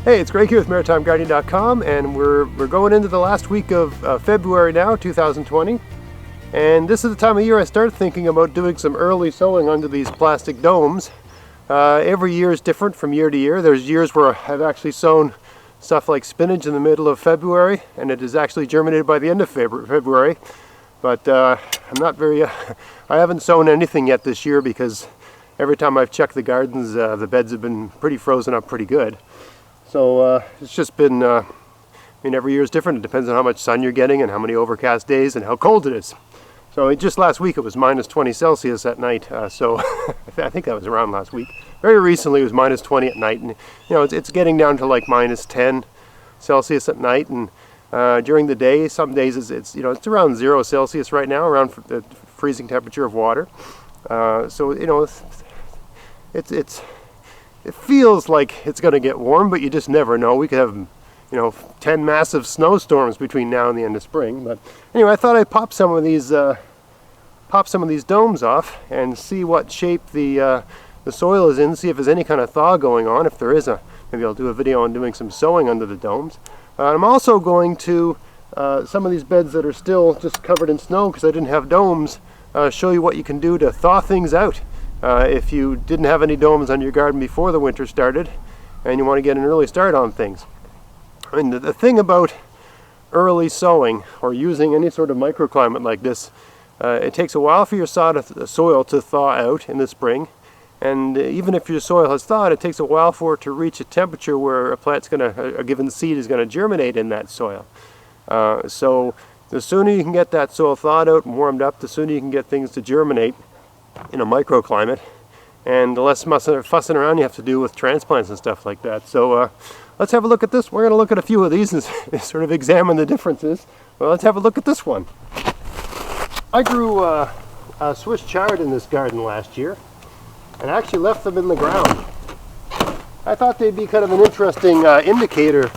Hey, it's Greg here with MaritimeGardening.com, and we're going into the last week of February now, 2020. And this is the time of year I start thinking about doing some early sowing under these plastic domes. Every year is different from year to year. There's years where I've actually sown stuff like spinach in the middle of February, and it is actually germinated by the end of February. But I haven't sown anything yet this year because every time I've checked the gardens, the beds have been pretty frozen up pretty good. So it's just been, every year is different. It depends on how much sun you're getting and how many overcast days and how cold it is. So just last week it was minus 20 Celsius at night, so I think that was around last week. Very recently it was minus 20 at night, and it's getting down to like minus 10 Celsius at night, and during the day, some days it's around 0 Celsius right now, around the freezing temperature of water. It feels like it's going to get warm, but you just never know. We could have, 10 massive snowstorms between now and the end of spring. But anyway, I thought I'd pop some of these domes off and see what shape the soil is in. See if there's any kind of thaw going on. If there is, maybe I'll do a video on doing some sowing under the domes. I'm also going to some of these beds that are still just covered in snow because I didn't have domes. Show you what you can do to thaw things out. If you didn't have any domes on your garden before the winter started and you want to get an early start on things. The thing about early sowing or using any sort of microclimate like this, it takes a while for your soil to thaw out in the spring, and even if your soil has thawed, it takes a while for it to reach a temperature where a given seed is going to germinate in that soil. So the sooner you can get that soil thawed out and warmed up, the sooner you can get things to germinate in a microclimate, and the less fussing around you have to do with transplants and stuff like that. So let's have a look at this. We're going to look at a few of these and sort of examine the differences. Well, let's have a look at this one. I grew a Swiss chard in this garden last year and actually left them in the ground. I thought they'd be kind of an interesting indicator.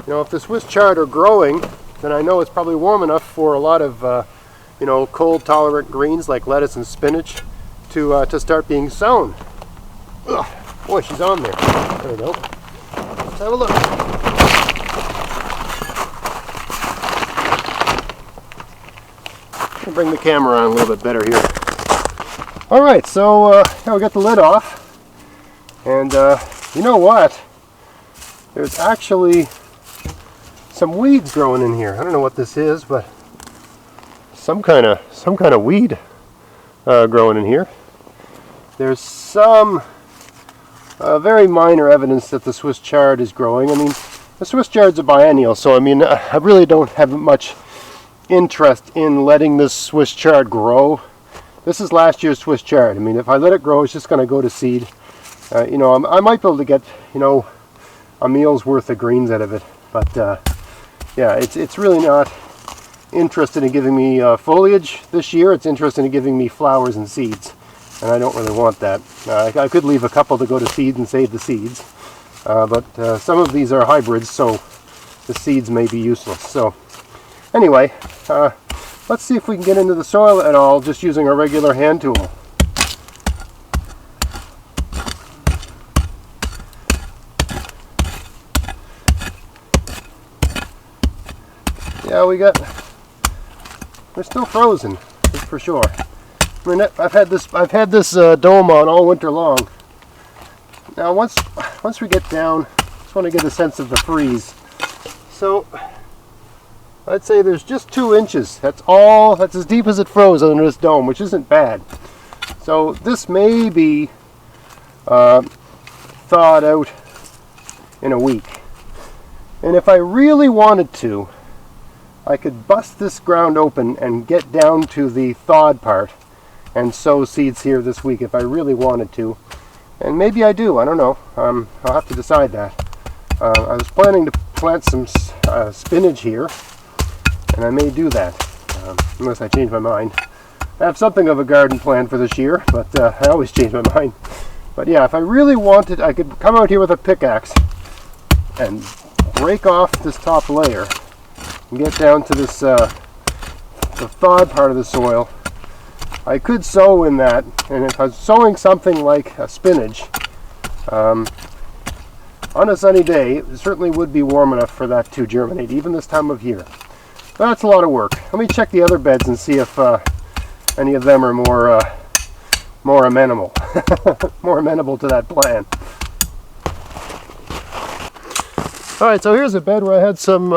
If the Swiss chard are growing, then I know it's probably warm enough for a lot of cold tolerant greens like lettuce and spinach to start being sown. Ugh, boy, she's on there. There we go. Let's have a look. I'll bring the camera on a little bit better here. Alright, so we got the lid off, and you know what? There's actually some weeds growing in here. I don't know what this is, but some kind of weed growing in here. There's some very minor evidence that the Swiss chard is growing. The Swiss chard's a biennial, so I really don't have much interest in letting this Swiss chard grow. This is last year's Swiss chard. If I let it grow, it's just going to go to seed. I might be able to get a meal's worth of greens out of it, but yeah, it's really not interested in giving me foliage this year. It's interested in giving me flowers and seeds, and I don't really want that. I could leave a couple to go to seed and save the seeds, but some of these are hybrids, so the seeds may be useless. So anyway, let's see if we can get into the soil at all just using a regular hand tool. Yeah, we're still frozen, that's for sure. I've had this dome on all winter long. Now once we get down, I just want to get a sense of the freeze. So I'd say there's just 2 inches. That's as deep as it froze under this dome, which isn't bad. So this may be thawed out in a week. And if I really wanted to, I could bust this ground open and get down to the thawed part and sow seeds here this week if I really wanted to. And maybe I do, I don't know. I'll have to decide that. I was planning to plant some spinach here, and I may do that, unless I change my mind. I have something of a garden plan for this year, but I always change my mind. But yeah, if I really wanted, I could come out here with a pickaxe and break off this top layer and get down to this the thawed part of the soil. I could sow in that, and if I was sowing something like a spinach, on a sunny day, it certainly would be warm enough for that to germinate, even this time of year. That's a lot of work. Let me check the other beds and see if any of them are more amenable, more amenable to that plan. All right, so here's a bed where I had some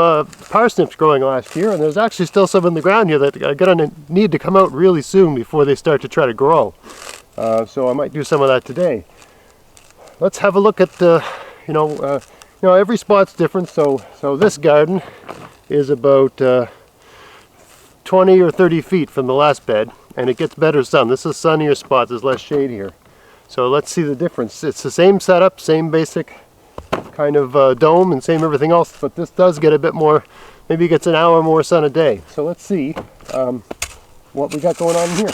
parsnips growing last year, and there's actually still some in the ground here that are going to need to come out really soon before they start to try to grow. So I might do some of that today. Let's have a look at every spot's different. So this garden is about 20 or 30 feet from the last bed, and it gets better sun. This is sunnier spots, there's less shade here. So let's see the difference. It's the same setup, same basic kind of dome and same everything else, but this does get a bit more, maybe it gets an hour more sun a day. So let's see what we got going on here.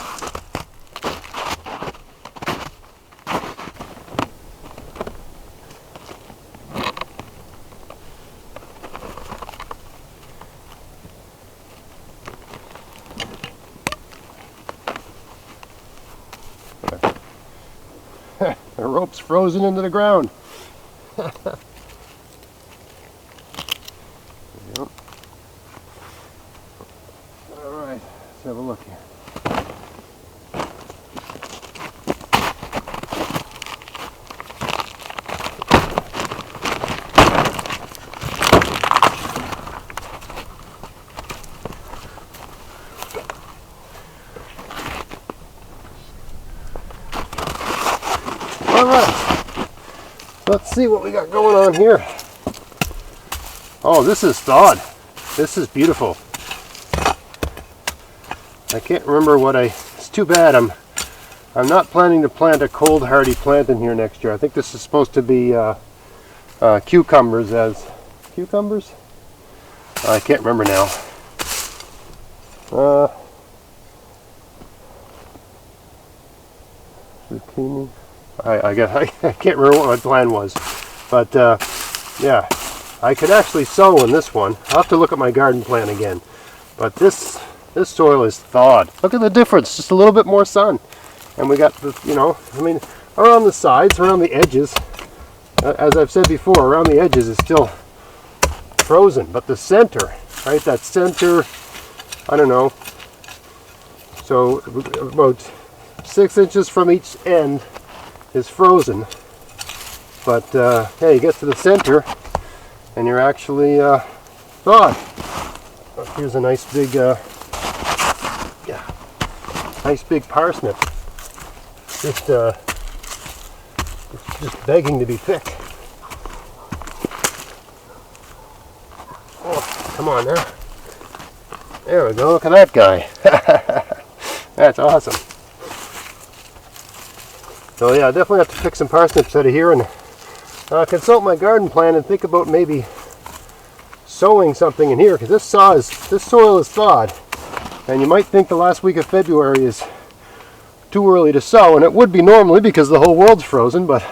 The rope's frozen into the ground. There we go. All right, let's have a look here. All right, let's see what we got going on here. Oh, this is thawed. This is beautiful. I can't remember it's too bad I'm not planning to plant a cold hardy plant in here next year. I think this is supposed to be cucumbers cucumbers? I can't remember now. Zucchini. I can't remember what my plan was, but yeah, I could actually sow in this one. I'll have to look at my garden plan again, but this soil is thawed. Look at the difference, just a little bit more sun, and we got around the sides, around the edges, as I've said before, around the edges is still frozen, but the center, right, that center, I don't know, so about 6 inches from each end is frozen, but hey, you get to the center and you're actually thawed. Here's a nice big parsnip, just begging to be picked. Oh, come on now. There we go. Look at that guy. That's awesome. So yeah, I definitely have to pick some parsnips out of here and consult my garden plan and think about maybe sowing something in here, because this soil is thawed, and you might think the last week of February is too early to sow, and it would be normally because the whole world's frozen, but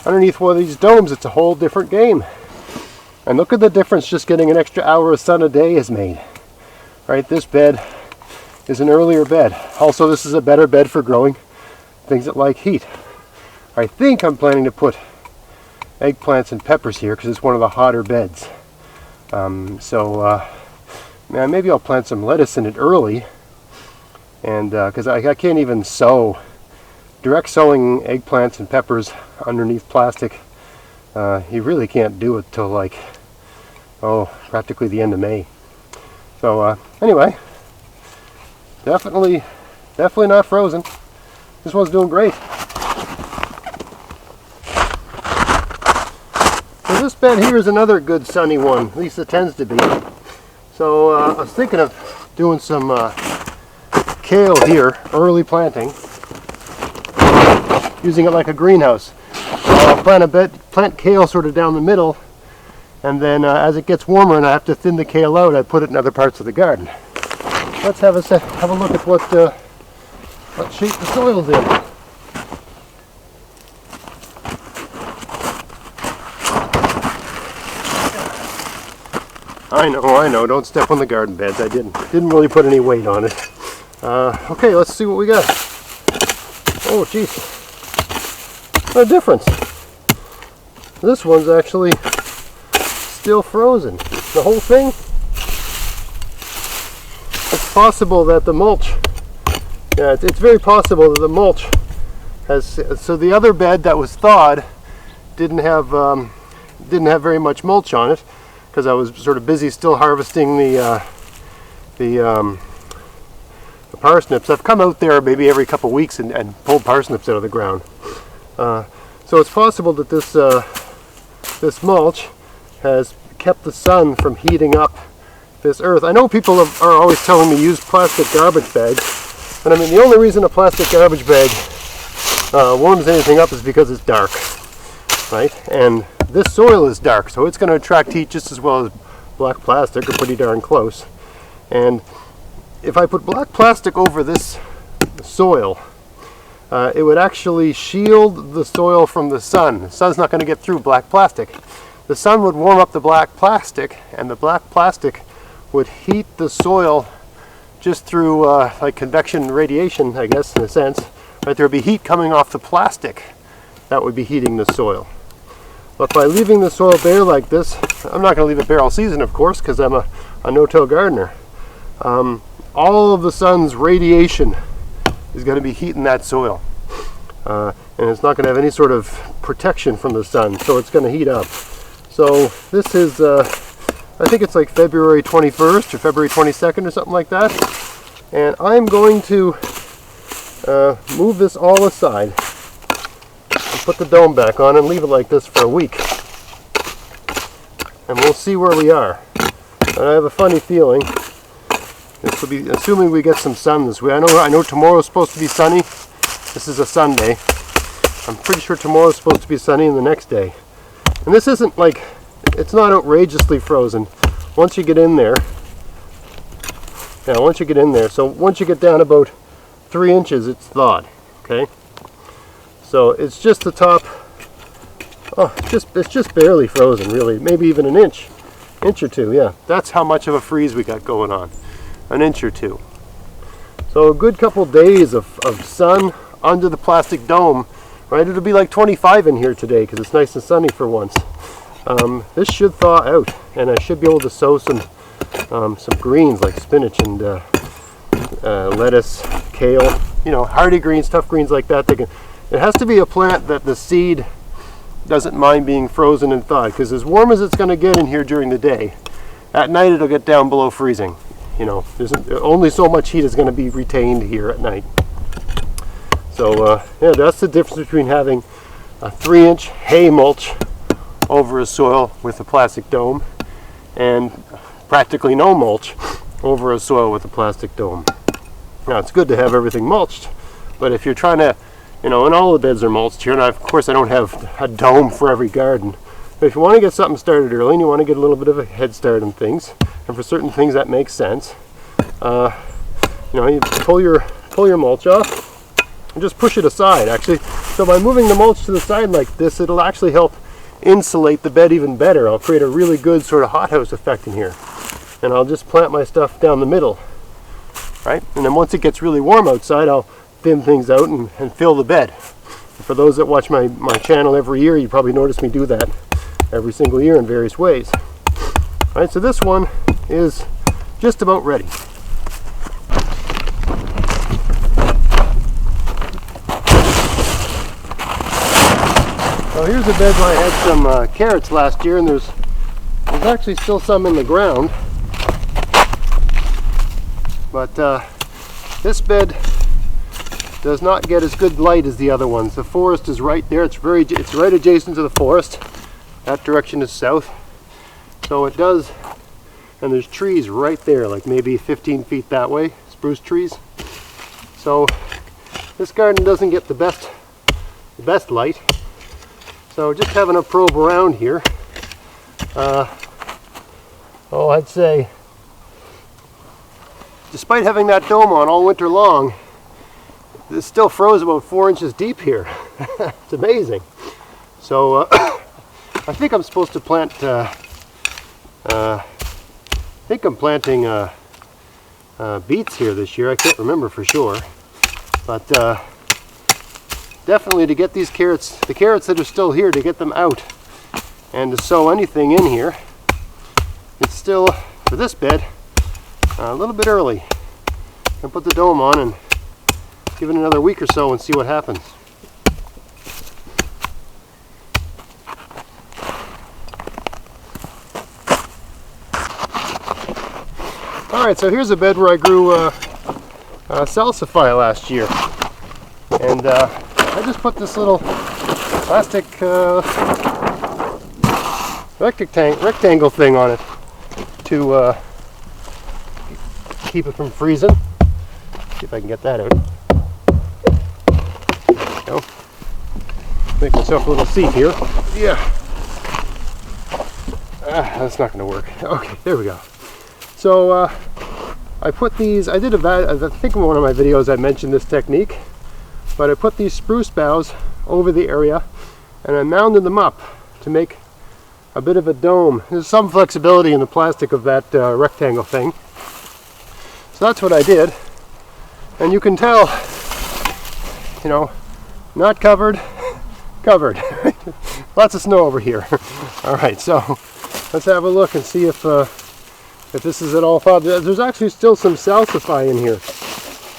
underneath one of these domes it's a whole different game. And look at the difference just getting an extra hour of sun a day has made. Right, this bed is an earlier bed. Also, this is a better bed for growing things that like heat. I think I'm planning to put eggplants and peppers here because it's one of the hotter beds. Maybe I'll plant some lettuce in it early, and because I can't even direct sowing eggplants and peppers underneath plastic. You really can't do it till practically the end of May. So anyway, definitely not frozen. This one's doing great. So this bed here is another good sunny one, at least it tends to be. So I was thinking of doing some kale here, early planting, using it like a greenhouse. I'll plant kale sort of down the middle, and then as it gets warmer and I have to thin the kale out, I put it in other parts of the garden. Let's have a look at what shape the soil's in. I know, don't step on the garden beds. I didn't really put any weight on it. Okay, let's see what we got. Oh, jeez. What a difference. This one's actually still frozen. The whole thing. It's possible that the mulch, yeah, it's very possible that the mulch has, so the other bed that was thawed didn't have very much mulch on it, because I was sort of busy still harvesting the parsnips. I've come out there maybe every couple of weeks and pulled parsnips out of the ground. So it's possible that this mulch has kept the sun from heating up this earth. I know people are always telling me use plastic garbage bags, but I mean the only reason a plastic garbage bag warms anything up is because it's dark, right? And this soil is dark, so it's going to attract heat just as well as black plastic, or pretty darn close. And if I put black plastic over this soil, it would actually shield the soil from the sun. The sun's not going to get through black plastic. The sun would warm up the black plastic, and the black plastic would heat the soil just through like convection radiation, I guess, in a sense. Right, there would be heat coming off the plastic that would be heating the soil. But by leaving the soil bare like this, I'm not going to leave it bare all season, of course, because I'm a no-till gardener. All of the sun's radiation is going to be heating that soil. And it's not going to have any sort of protection from the sun, so it's going to heat up. So this is, I think it's like February 21st or February 22nd or something like that. And I'm going to move this all aside and put the dome back on and leave it like this for a week. And we'll see where we are. And I have a funny feeling this will be, assuming we get some sun this week. I know tomorrow's supposed to be sunny. This is a Sunday. I'm pretty sure tomorrow's supposed to be sunny and the next day. And this isn't like, it's not outrageously frozen. Once you get in there, so once you get down about 3 inches, it's thawed, okay? So it's just the top, it's just barely frozen, really, maybe even an inch or two, yeah. That's how much of a freeze we got going on, an inch or two. So a good couple days of sun under the plastic dome, right? It'll be like 25 in here today because it's nice and sunny for once. This should thaw out, and I should be able to sow some greens like spinach and lettuce, kale, you know, hardy greens, tough greens like that. It has to be a plant that the seed doesn't mind being frozen and thawed, because as warm as it's going to get in here during the day, at night it'll get down below freezing. You know, there's only so much heat is going to be retained here at night. So yeah, that's the difference between having a 3-inch hay mulch over a soil with a plastic dome and practically no mulch over a soil with a plastic dome. Now it's good to have everything mulched, but if you're trying to, you know, and all the beds are mulched here, and of course I don't have a dome for every garden, but if you want to get something started early and you want to get a little bit of a head start on things, and for certain things that makes sense, you know, you pull your mulch off and just push it aside, actually. So by moving the mulch to the side like this, it'll actually help insulate the bed even better. I'll create a really good sort of hothouse effect in here, and I'll just plant my stuff down the middle, right? And then once it gets really warm outside, I'll thin things out and fill the bed. And for those that watch my channel every year, you probably notice me do that every single year in various ways. All right, so this one is just about ready. So here's a bed where I had some carrots last year, and there's actually still some in the ground. But this bed does not get as good light as the other ones. The forest is right there. It's right adjacent to the forest. That direction is south. So it does, and there's trees right there, like maybe 15 feet that way, spruce trees. So this garden doesn't get the best light. So just having a probe around here, I'd say, despite having that dome on all winter long, it still froze about 4 inches deep here. It's amazing. So I think I'm supposed to plant, I think I'm planting beets here this year. I can't remember for sure. But definitely to get these carrots, the carrots that are still here, to get them out and to sow anything in here, it's still, for this bed, a little bit early. I'll put the dome on and give it another week or so and see what happens. Alright, so here's a bed where I grew salsify last year. And I just put this little plastic rectangle thing on it to keep it from freezing. See if I can get that out. There we go. Make myself a little seat here. Yeah. That's not going to work. Okay, there we go. So I put these, I think in one of my videos I mentioned this technique, but I put these spruce boughs over the area and I mounded them up to make a bit of a dome. There's some flexibility in the plastic of that rectangle thing. So that's what I did. And you can tell, you know, not covered, covered. Lots of snow over here. All right, so let's have a look and see if this is at all thawed. There's actually still some salsify in here.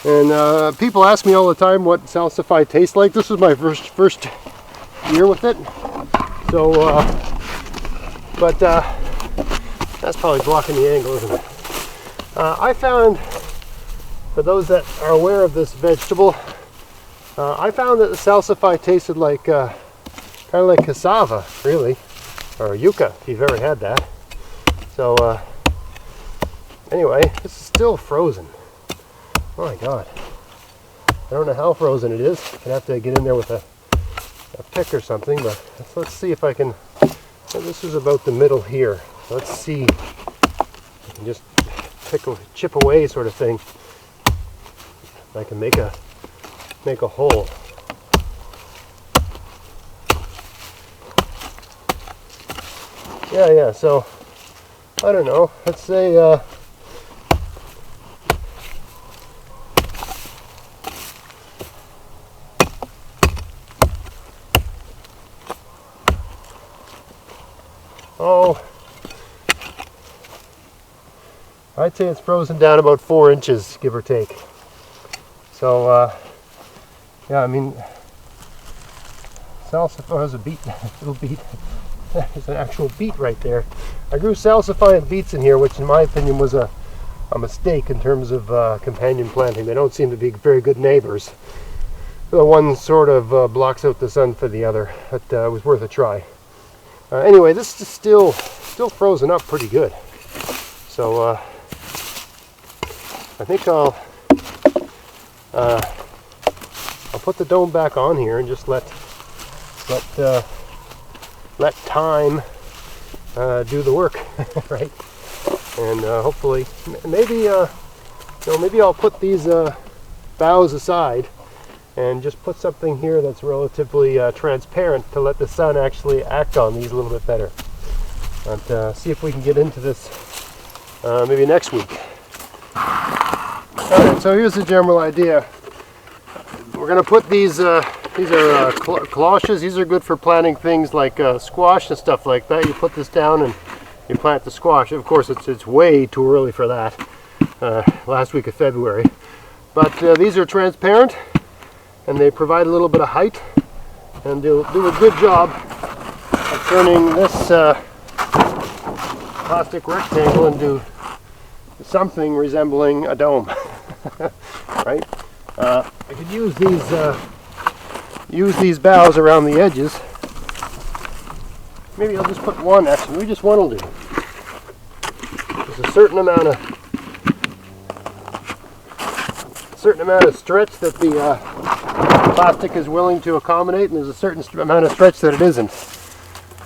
And people ask me all the time what salsify tastes like. This was my first year with it. So, but that's probably blocking the angle, isn't it? I found, for those that are aware of this vegetable, I found that the salsify tasted like, kind of like cassava, really, or yucca, if you've ever had that. So, anyway, this is still frozen. Oh my God. I don't know how frozen it is. I'd have to get in there with a pick or something, but let's see if I can. Well, this is about the middle here. So let's see. I can just chip away sort of thing. I can make a hole. Yeah, so I don't know. Let's say I'd say it's frozen down about 4 inches, give or take. So, yeah, I mean, salsify is a beet, little beet. There's an actual beet right there. I grew salsify and beets in here, which in my opinion was a mistake in terms of companion planting. They don't seem to be very good neighbors. The one sort of blocks out the sun for the other, but it was worth a try. Anyway, this is still frozen up pretty good. So I think I'll put the dome back on here and just let time do the work, right? And hopefully, maybe I'll put these boughs aside and just put something here that's relatively transparent to let the sun actually act on these a little bit better. And see if we can get into this maybe next week. Alright, so here's the general idea. We're going to put these are cloches. These are good for planting things like squash and stuff like that. You put this down and you plant the squash. Of course, it's way too early for that, last week of February. But these are transparent and they provide a little bit of height and they'll do a good job of turning this plastic rectangle into something resembling a dome. Right? I could use these boughs around the edges. Maybe I'll just put one. Actually, maybe just one will do. There's a certain amount of stretch that the plastic is willing to accommodate, and there's a certain amount of stretch that it isn't.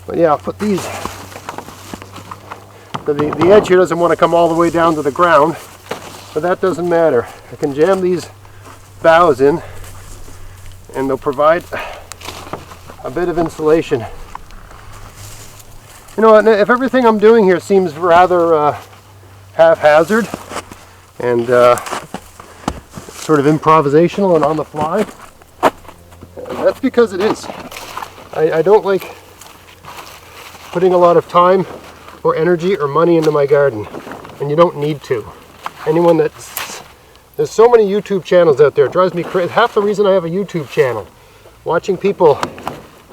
But yeah, I'll put these. So the edge here doesn't want to come all the way down to the ground, but that doesn't matter. I can jam these boughs in and they'll provide a bit of insulation. You know what, if everything I'm doing here seems rather haphazard and sort of improvisational and on the fly, that's because it is. I don't like putting a lot of time or energy or money into my garden, and you don't need to. Anyone there's so many YouTube channels out there, it drives me crazy. Half the reason I have a YouTube channel, watching people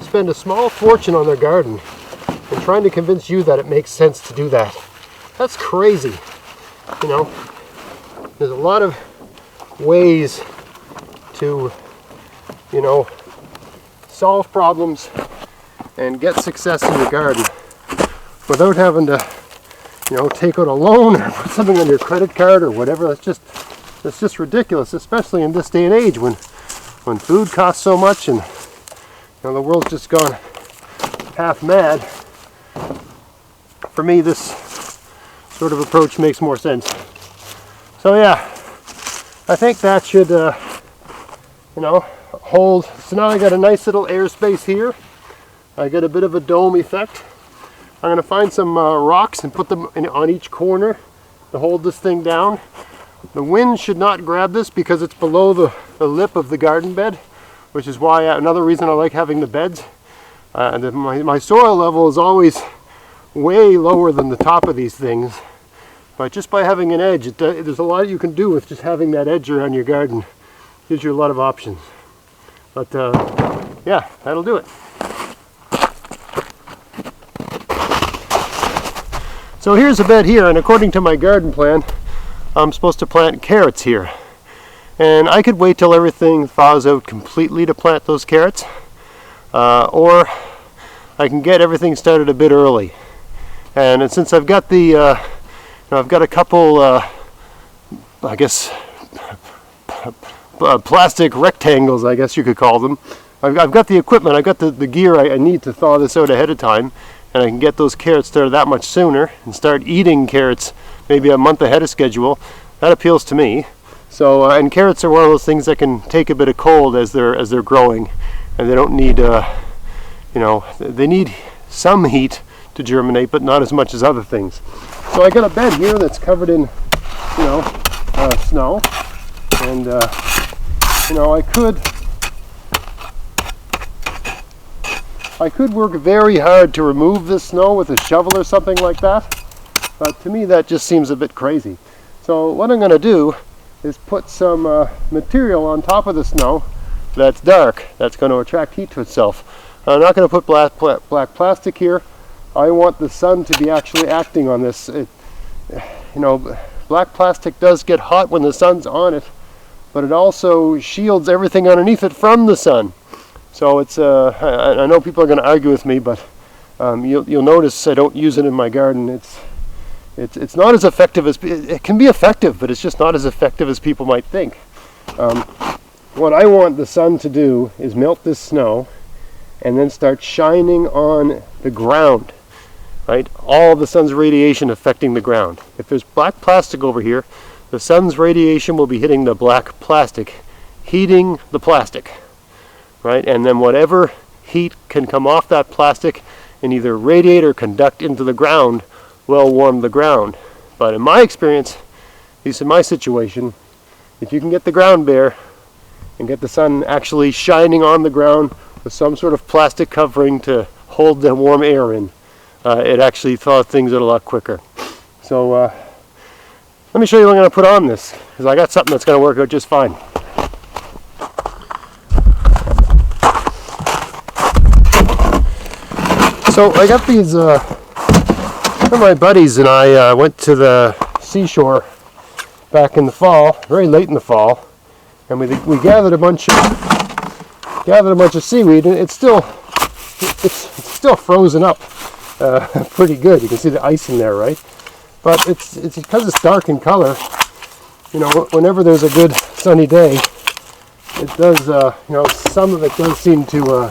spend a small fortune on their garden and trying to convince you that it makes sense to do that. That's crazy. You know, there's a lot of ways to, you know, solve problems and get success in your garden without having to, you know, take out a loan or put something on your credit card or whatever. It's just ridiculous, especially in this day and age when food costs so much and, you know, the world's just gone half mad. For me, this sort of approach makes more sense. So yeah, I think that should, you know, hold. So now I got a nice little airspace here. I got a bit of a dome effect. I'm going to find some rocks and put them on each corner to hold this thing down. The wind should not grab this because it's below the lip of the garden bed, which is why another reason I like having the beds. My soil level is always way lower than the top of these things, but just by having an edge, there's a lot you can do with just having that edge around your garden. Gives you a lot of options. But yeah, that'll do it. So here's a bed here, and according to my garden plan, I'm supposed to plant carrots here. And I could wait till everything thaws out completely to plant those carrots, or I can get everything started a bit early. And since I've got the, I've got a couple, I guess, plastic rectangles, I guess you could call them. I've got the equipment, I've got the gear I need to thaw this out ahead of time, and I can get those carrots started that much sooner and start eating carrots maybe a month ahead of schedule. That appeals to me. So, and carrots are one of those things that can take a bit of cold as they're growing, and they don't need, you know, they need some heat to germinate, but not as much as other things. So I got a bed here that's covered in, you know, snow, and you know, I could work very hard to remove this snow with a shovel or something like that, but to me that just seems a bit crazy. So what I'm going to do is put some material on top of the snow that's dark, that's going to attract heat to itself. I'm not going to put black plastic here. I want the sun to be actually acting on this. You know, black plastic does get hot when the sun's on it, but it also shields everything underneath it from the sun. So it's, I know people are going to argue with me, but you'll notice I don't use it in my garden. It's not as effective as, it can be effective, but it's just not as effective as people might think. What I want the sun to do is melt this snow and then start shining on the ground, right? All the sun's radiation affecting the ground. If there's black plastic over here, the sun's radiation will be hitting the black plastic, heating the plastic, right? And then whatever heat can come off that plastic and either radiate or conduct into the ground will warm the ground. But in my experience, at least in my situation, if you can get the ground bare and get the sun actually shining on the ground with some sort of plastic covering to hold the warm air in, it actually thaws things out a lot quicker. So let me show you what I'm going to put on this, because I got something that's going to work out just fine. So I got these, one of my buddies and I went to the seashore back in the fall, very late in the fall, and we gathered a bunch of seaweed, and it's still frozen up pretty good. You can see the ice in there, right? But it's because it's dark in color. You know, whenever there's a good sunny day, it does. You know, some of it does seem to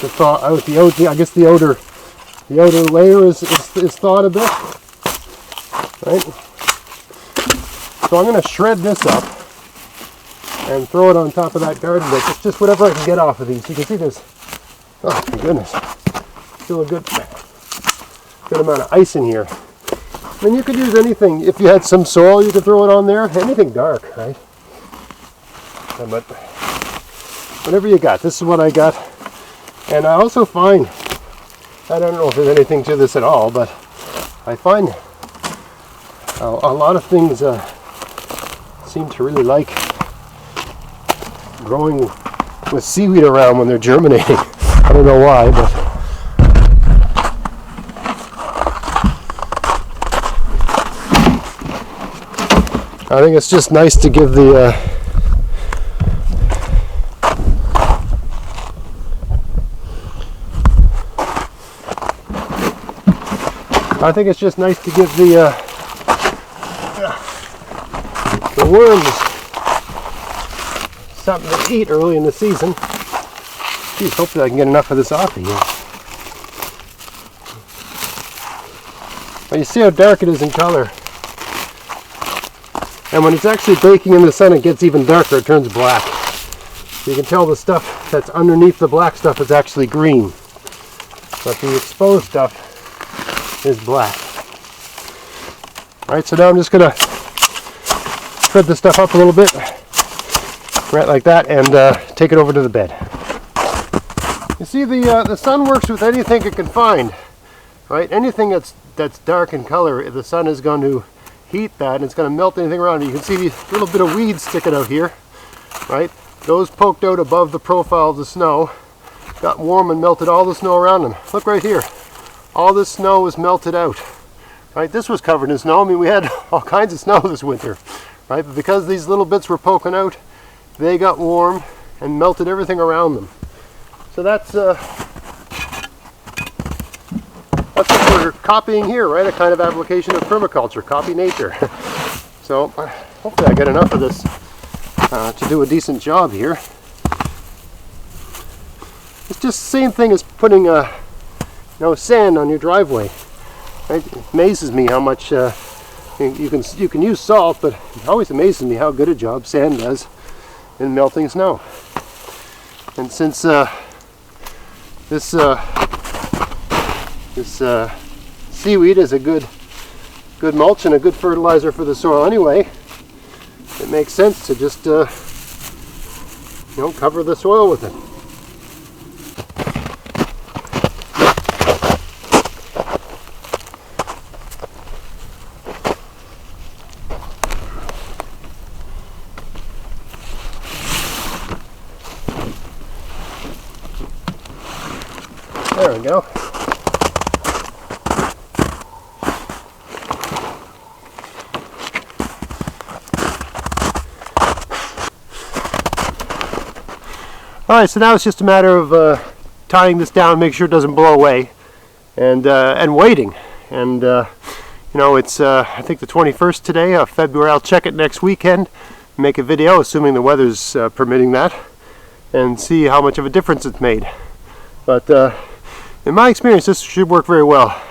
thaw out. I guess the outer layer is thawed a bit, right? So I'm going to shred this up and throw it on top of that garden bed. It's just whatever I can get off of these. You can see there's, oh my goodness, still a good amount of ice in here. I mean, you could use anything. If you had some soil, you could throw it on there. Anything dark, right? But whatever you got. This is what I got. And I also find I don't know if there's anything to this at all, but I find a lot of things seem to really like growing with seaweed around when they're germinating. I don't know why, but I think it's just nice to give the worms something to eat early in the season. Geez, hopefully I can get enough of this off of here. Well, you see how dark it is in color. And when it's actually baking in the sun, it gets even darker. It turns black. You can tell the stuff that's underneath the black stuff is actually green. But the exposed stuff is black. Alright, so now I'm just going to spread this stuff up a little bit. Right like that, and take it over to the bed. You see, the sun works with anything it can find. Right? Anything that's dark in color, the sun is going to heat that, and it's going to melt anything around it. You can see these little bit of weeds sticking out here. Right? Those poked out above the profile of the snow, got warm and melted all the snow around them. Look right here. All this snow was melted out. Right? This was covered in snow. I mean, we had all kinds of snow this winter. Right? But because these little bits were poking out, they got warm and melted everything around them. So that's what we're copying here, right? A kind of application of permaculture, copy nature. So hopefully I get enough of this to do a decent job here. It's just the same thing as putting sand on your driveway. Right? It amazes me how much you can use salt, but it always amazes me how good a job sand does in melting snow. And since this seaweed is a good mulch and a good fertilizer for the soil anyway, it makes sense to just cover the soil with it. There we go. Alright, so now it's just a matter of tying this down, make sure it doesn't blow away, and waiting. And it's I think the 21st today of February. I'll check it next weekend, make a video, assuming the weather's permitting that, and see how much of a difference it's made. But in my experience, this should work very well.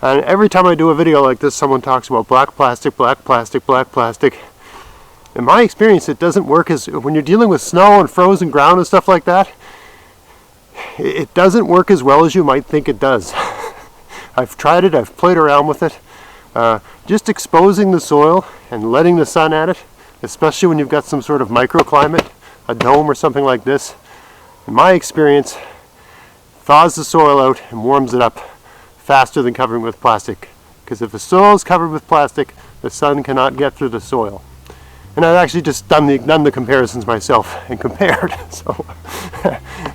And every time I do a video like this, someone talks about black plastic, black plastic, black plastic. In my experience, it doesn't work when you're dealing with snow and frozen ground and stuff like that. It doesn't work as well as you might think it does. I've tried it, I've played around with it. Just exposing the soil and letting the sun at it, especially when you've got some sort of microclimate, a dome or something like this, in my experience, thaws the soil out and warms it up faster than covering with plastic. Because if the soil is covered with plastic, the sun cannot get through the soil. And I've actually just done the comparisons myself and compared. So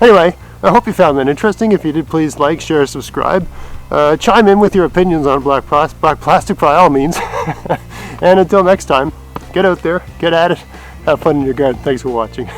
anyway, I hope you found that interesting. If you did, please like, share, subscribe. Chime in with your opinions on black plastic by all means. And until next time, get out there, get at it, have fun in your garden. Thanks for watching.